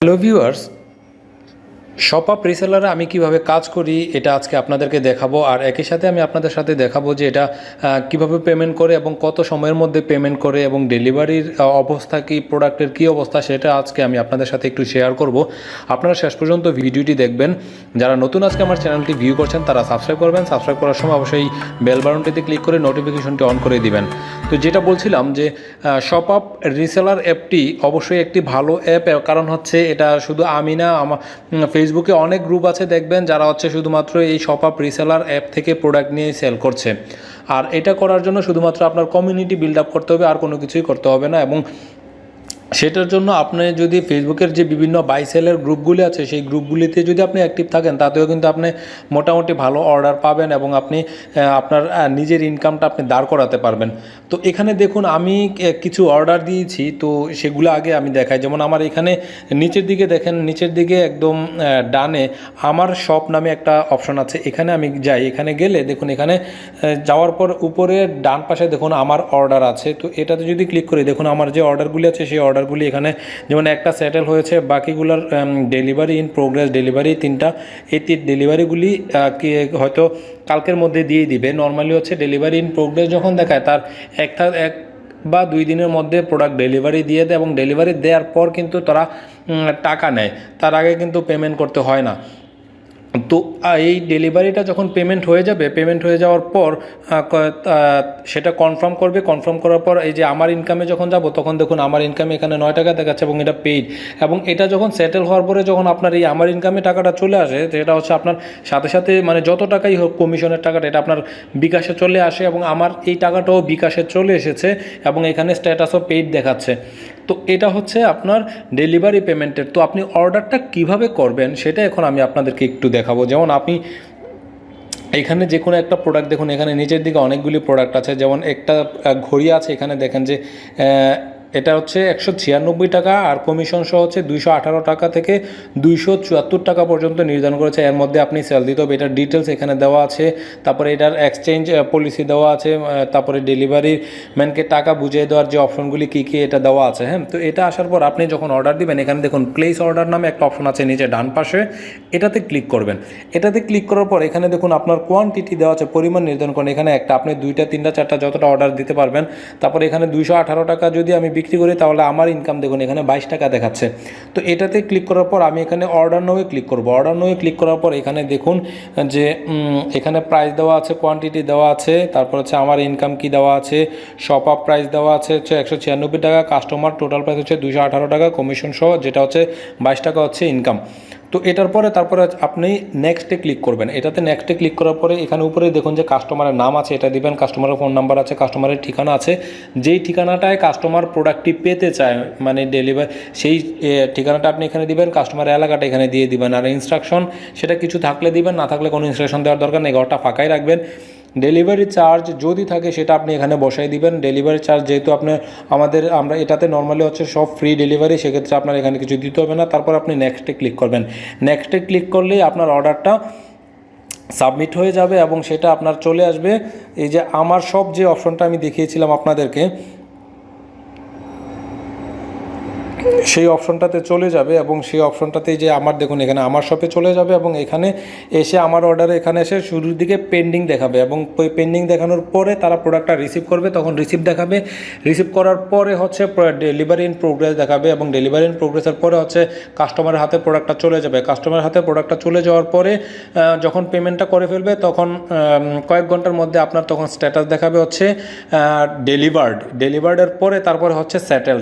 Hello viewers, ShopUp রিসেলারে আমি কিভাবে কাজ করি এটা আজকে আপনাদেরকে দেখাবো। আর একই সাথে আমি আপনাদের সাথে দেখাবো যে এটা কিভাবে পেমেন্ট করে এবং কত সময়ের মধ্যে পেমেন্ট করে এবং ডেলিভারির অবস্থা কি, প্রোডাক্টের কি অবস্থা সেটা আজকে আমি আপনাদের সাথে একটু শেয়ার করব। আপনারা শেষ পর্যন্ত ভিডিওটি দেখবেন। যারা নতুন আজকে আমার চ্যানেলটি ভিউ করছেন তারা সাবস্ক্রাইব করবেন। সাবস্ক্রাইব করার সময় অবশ্যই বেল বাটনটিতে ক্লিক করে নোটিফিকেশনটি অন করে দিবেন। তো যেটা বলছিলাম যে শপআপ রিসেলার অ্যাপটি অবশ্যই একটি ভালো অ্যাপ, কারণ হচ্ছে এটা শুধু আমি না, আমার ফেসবুকে অনেক গ্রুপ আছে দেখবেন যারা হচ্ছে শুধুমাত্র এই শপআপ রিসেলার অ্যাপ থেকে প্রোডাক্ট নিয়ে সেল করছে। আর এটা করার জন্য শুধুমাত্র আপনার কমিউনিটি বিল্ড আপ করতে হবে, আর কোনো কিছুই করতে হবে না। এবং সেটার জন্য আপনি যদি ফেসবুকের যে বিভিন্ন বাই সেলের গ্রুপগুলি আছে সেই গ্রুপগুলিতে যদি আপনি অ্যাক্টিভ থাকেন তাতেও কিন্তু আপনি মোটামুটি ভালো অর্ডার পাবেন এবং আপনি আপনার নিজের ইনকামটা আপনি দাঁড় করাতে পারবেন। তো এখানে দেখুন আমি কিছু অর্ডার দিয়েছি, তো সেগুলো আগে আমি দেখাই। যেমন আমার এখানে নিচের দিকে দেখেন, নিচের দিকে একদম ডানে আমার শপ নামে একটা অপশন আছে। এখানে আমি যাই, এখানে গেলে দেখুন এখানে যাওয়ার পর উপরে ডান পাশে দেখুন আমার অর্ডার আছে। তো এটাতে যদি ক্লিক করি দেখুন আমার যে অর্ডারগুলি আছে সেই অর্ডারগুলি এখানে যেমন একটা সেটেল হয়েছে, বাকিগুলোর ডেলিভারি ইন প্রোগ্রেস, ডেলিভারি তিনটা, এই ডেলিভারিগুলি হয়তো কালকের মধ্যে দিয়ে দিবে। নর্মালি হচ্ছে ডেলিভারি ইন প্রোগ্রেস যখন দেখায় তার এক বা 2 দিনের মধ্যে প্রোডাক্ট ডেলিভারি দিয়ে দেয় এবং ডেলিভারি দেওয়ার পর কিন্তু তারা টাকা নেয়, তার আগে কিন্তু পেমেন্ট করতে হয় না। তো এই ডেলিভারিটা যখন পেমেন্ট হয়ে যাবে, পেমেন্ট হয়ে যাওয়ার পর সেটা কনফার্ম করবে। কনফার্ম করার পর এই যে আমার ইনকামে যখন যাব তখন দেখুন আমার ইনকামে এখানে 9 টাকা দেখাচ্ছে এবং এটা পেইড। এবং এটা যখন সেটেল হওয়ার পরে যখন আপনার এই আমার ইনকামে টাকাটা চলে আসে, যেটা হচ্ছে আপনার সাথে সাথে মানে যত টাকাই হোক কমিশনের টাকাটা এটা আপনার বিকাশে চলে আসে এবং আমার এই টাকাটাও বিকাশে চলে এসেছে এবং এখানে স্ট্যাটাসও পেইড দেখাচ্ছে। তো এটা হচ্ছে আপনার ডেলিভারি পেমেন্টের। তো আপনি অর্ডারটা কিভাবে করবেন সেটা এখন আমি আপনাদেরকে একটু দেখাবো। যেমন আপনি এখানে যে কোনো একটা প্রোডাক্ট দেখুন, এখানে নিচের দিকে অনেকগুলি প্রোডাক্ট আছে। যেমন একটা ঘড়ি আছে, এখানে দেখেন যে এটা হচ্ছে 196 টাকা আর কমিশন সহ হচ্ছে 218 টাকা থেকে 274 টাকা পর্যন্ত নির্ধারণ করেছে। এর মধ্যে আপনি সেল দিতে হবে, এটার ডিটেলস এখানে দেওয়া আছে। তারপরে এটার এক্সচেঞ্জ পলিসি দেওয়া আছে, তারপরে ডেলিভারি ম্যানকে টাকা বুঝিয়ে দেওয়ার যে অপশনগুলি কী কী এটা দেওয়া আছে। হ্যাঁ, তো এটা আসার পর আপনি যখন অর্ডার দিবেন এখানে দেখুন প্লেস অর্ডার নামে একটা অপশন আছে নিচে ডান পাশে, এটাতে ক্লিক করবেন। এটাতে ক্লিক করার পর এখানে দেখুন আপনার কোয়ান্টিটি দেওয়া আছে, পরিমাণ নির্ধারণ করেন। এখানে একটা, আপনি 2টা 3টা 4টা যতটা অর্ডার দিতে পারবেন। তারপরে এখানে 218 টাকা যদি আমি বিক্রি করি তাহলে আমার ইনকাম দেখুন এখানে 22 টাকা দেখাচ্ছে। তো এটাতে ক্লিক করার পর আমি এখানে অর্ডার নাও ক্লিক করব। অর্ডার নাও ক্লিক করার পর এখানে দেখুন যে এখানে প্রাইস দেওয়া আছে, কোয়ান্টিটি দেওয়া আছে, তারপর হচ্ছে আমার ইনকাম কি দেওয়া আছে, শপ আপ প্রাইস দেওয়া আছে হচ্ছে 196 টাকা, কাস্টমার টোটাল প্রাইস হচ্ছে 218 টাকা, কমিশন সহ যেটা হচ্ছে 22 টাকা হচ্ছে ইনকাম। তো এটার পরে তারপরে আপনি নেক্সটে ক্লিক করবেন। এটাতে নেক্সটে ক্লিক করার পরে এখানে উপরে দেখুন যে কাস্টমারের নাম আছে, এটা দিবেন। কাস্টমারের ফোন নাম্বার আছে, কাস্টমারের ঠিকানা আছে, যেই ঠিকানাটায় কাস্টমার প্রোডাক্টটি পেতে চায় মানে ডেলিভারি, সেই ঠিকানাটা আপনি এখানে দিবেন। কাস্টমারের এলাকাটা এখানে দিয়ে দিবেন। আর ইনস্ট্রাকশন সেটা কিছু থাকলে দিবেন, না থাকলে কোনো ইনস্ট্রাকশন দেওয়ার দরকার নেই, ঘরটা ফাঁকাই রাখবেন। ডেলিভারি চার্জ যদি থাকে সেটা আপনি এখানে বসাই দিবেন। ডেলিভারি চার্জ যেহেতু আমরা এটাতে নর্মালি হচ্ছে সব ফ্রি ডেলিভারি, সেক্ষেত্রে আপনার এখানে কিছু দিতে হবে না। তারপর আপনি নেক্সটে ক্লিক করবেন। নেক্সটে ক্লিক করলেই আপনার অর্ডারটা সাবমিট হয়ে যাবে এবং সেটা আপনার চলে আসবে এই যে আমার সব যে অপশনটা আমি দেখিয়েছিলাম আপনাদেরকে, সেই অপশনটাতে চলে যাবে এবং সেই অপশনটাতে যে আমার দেখুন এখানে আমার শপে চলে যাবে এবং এখানে এসে আমার অর্ডারে এখানে এসে শুরুর দিকে পেন্ডিং দেখাবে এবং ওই পেন্ডিং দেখানোর পরে তারা প্রোডাক্টটা রিসিভ করবে, তখন রিসিভ দেখাবে। রিসিভ করার পরে হচ্ছে ডেলিভারি ইন প্রোগ্রেস দেখাবে এবং ডেলিভারি ইন প্রোগ্রেসের পরে হচ্ছে কাস্টমারের হাতে প্রোডাক্টটা চলে যাবে। কাস্টমারের হাতে প্রোডাক্টটা চলে যাওয়ার পরে যখন পেমেন্টটা করে ফেলবে তখন কয়েক ঘন্টার মধ্যে আপনার তখন স্ট্যাটাস দেখাবে হচ্ছে ডেলিভার্ডের পরে তারপরে হচ্ছে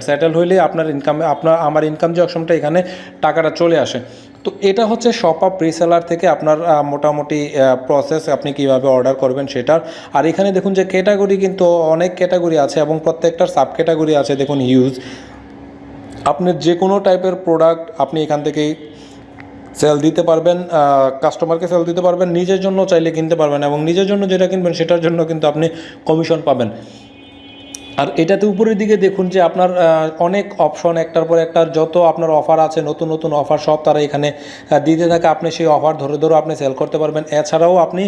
সেটেল হইলে আপনার ইনকামে আমার ইনকাম যে অপশনটা এখানে টাকাটা চলে আসে। তো এটা হচ্ছে শপআপ রিসেলার থেকে আপনার মোটামুটি প্রসেস, আপনি কিভাবে অর্ডার করবেন সেটার। আর এখানে দেখুন যে ক্যাটাগরি কিন্তু অনেক ক্যাটাগরি আছে এবং প্রত্যেকটার সাব ক্যাটাগরি আছে। দেখুন হিউজ, আপনি যে কোনো টাইপের প্রোডাক্ট আপনি এখান থেকেই সেল দিতে পারবেন, কাস্টমারকে সেল দিতে পারবেন, নিজের জন্য চাইলে কিনতে পারবেন এবং নিজের জন্য যেটা কিনবেন সেটার জন্য কিন্তু আপনি কমিশন পাবেন। আর এটাতে উপরের দিকে দেখুন যে আপনার অনেক অপশন, একটার পর একটা যত আপনার অফার আছে, নতুন নতুন অফার সব তারা এখানে দিতে থাকে। আপনি সেই অফার ধরে ধরে আপনি সেল করতে পারবেন। এছাড়াও আপনি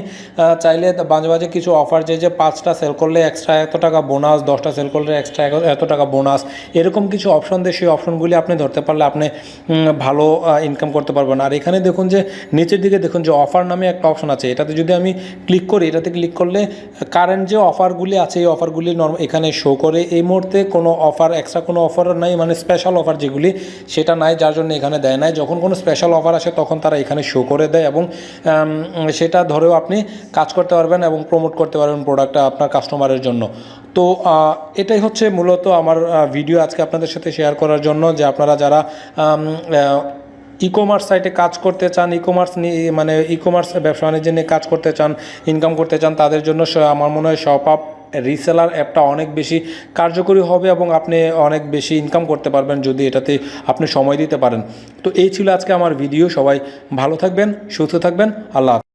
চাইলে মাঝে মাঝে কিছু অফার যে 5টা সেল করলে এক্সট্রা এত টাকা বোনাস, 10টা সেল করলে এক্সট্রা এত টাকা বোনাস, এরকম কিছু অপশন দিয়ে সেই অপশনগুলি আপনি ধরতে পারলে আপনি ভালো ইনকাম করতে পারবেন। আর এখানে দেখুন যে নিচের দিকে দেখুন যে অফার নামে একটা অপশন আছে, এটাতে যদি আমি ক্লিক করি, এটাতে ক্লিক করলে কারেন্ট যে অফারগুলি আছে এই অফারগুলি এখানে শো করে। এই মুহূর্তে কোনো অফার, এক্সট্রা কোনো অফার নাই, মানে স্পেশাল অফার যেগুলি সেটা নাই, যার জন্য এখানে দেয় নাই। যখন কোনো স্পেশাল অফার আসে তখন তারা এখানে শো করে দেয় এবং সেটা ধরেও আপনি কাজ করতে পারবেন এবং প্রমোট করতে পারবেন প্রোডাক্টটা আপনার কাস্টমারের জন্য। তো এটাই হচ্ছে মূলত আমার ভিডিও আজকে আপনাদের সাথে শেয়ার করার জন্য, যে আপনারা যারা ই কমার্স সাইটে কাজ করতে চান, মানে ই কমার্স ব্যবসা বাণিজ্য নিয়ে কাজ করতে চান, ইনকাম করতে চান, তাদের জন্য আমার মনে হয় শপআপ রিসেলার অ্যাপটা অনেক বেশি কার্যকরী হবে এবং আপনি অনেক বেশি ইনকাম করতে পারবেন যদি এটাতে আপনি সময় দিতে পারেন। তো এই ছিল আজকে আমার ভিডিও। সবাই ভালো থাকবেন, সুস্থ থাকবেন, আল্লাহ হাফেজ।